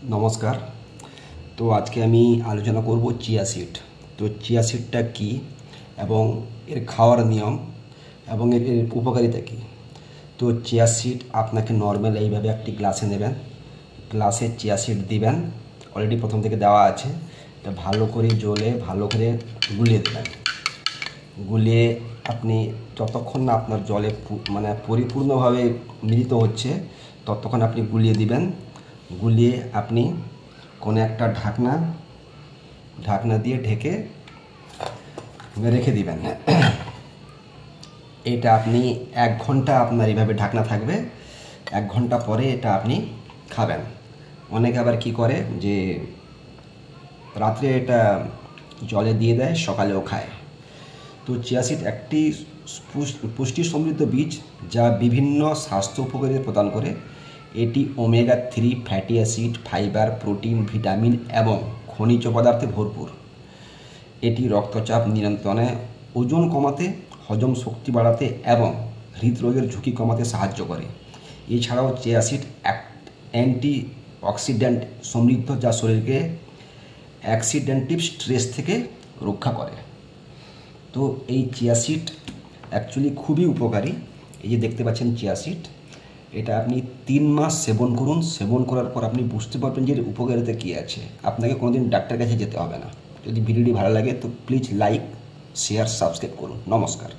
নমস্কার। তো আজকে আমি আলোচনা করব চিয়া সিড। তো চিয়া সিডটা কী এবং এর খাওয়ার নিয়ম এবং এর উপকারিতা কী। তো চিয়া সিড আপনাকে নর্মাল এইভাবে একটি গ্লাসে নেবেন, গ্লাসে চিয়া সিড দিবেন, অলরেডি প্রথম থেকে দেওয়া আছে। এটা ভালো করে জলে ভালো করে গুলিয়ে দেবেন। গুলিয়ে আপনি যতক্ষণ না আপনার জলে মানে পরিপূর্ণভাবে মিলিত হচ্ছে ততক্ষণ আপনি গুলিয়ে দিবেন। গুলিয়ে আপনি কোনো একটা ঢাকনা দিয়ে ঢেকে রেখে দিবেন। এটা আপনি 1 ঘন্টা আপনার এইভাবে ঢাকনা থাকবে। 1 ঘন্টা পরে এটা আপনি খাবেন। অনেকে আবার কি করে যে রাত্রে এটা জলে দিয়ে দেয়, সকালেও খায়। তো চিয়া সিড একটি পুষ্টি সমৃদ্ধ বীজ যা বিভিন্ন স্বাস্থ্য উপকারিতা প্রদান করে। এটি omega 3 fatty acid, fibre, protein, vitamin এবং খনিজ পদার্থে ভরপুর। এটি রক্তচাপ নিয়ন্ত্রণে, ওজন কমাতে, হজম শক্তি বাড়াতে এবং হৃদরোগের ঝুঁকি কমাতে সাহায্য করে। এছাড়াও চিয়া সিড অ্যান্টি অক্সিডেন্ট সমৃদ্ধ, যা শরীরকে অক্সিডেন্টিভ স্ট্রেস থেকে রক্ষা করে। তো এই চিয়া সিড অ্যাকচুয়ালি খুবই উপকারী। এই যে দেখতে পাচ্ছেন চিয়া সিড, এটা আপনি 3 মাস সেবন করুন। সেবন করার পর আপনি বুঝতে পারবেন যে এর উপকারিতা কী আছে। আপনাকে কোনোদিন ডাক্তারের কাছে যেতে হবে না। যদি ভিডিওটি ভালো লাগে তো প্লিজ লাইক, শেয়ার, সাবস্ক্রাইব করুন। নমস্কার।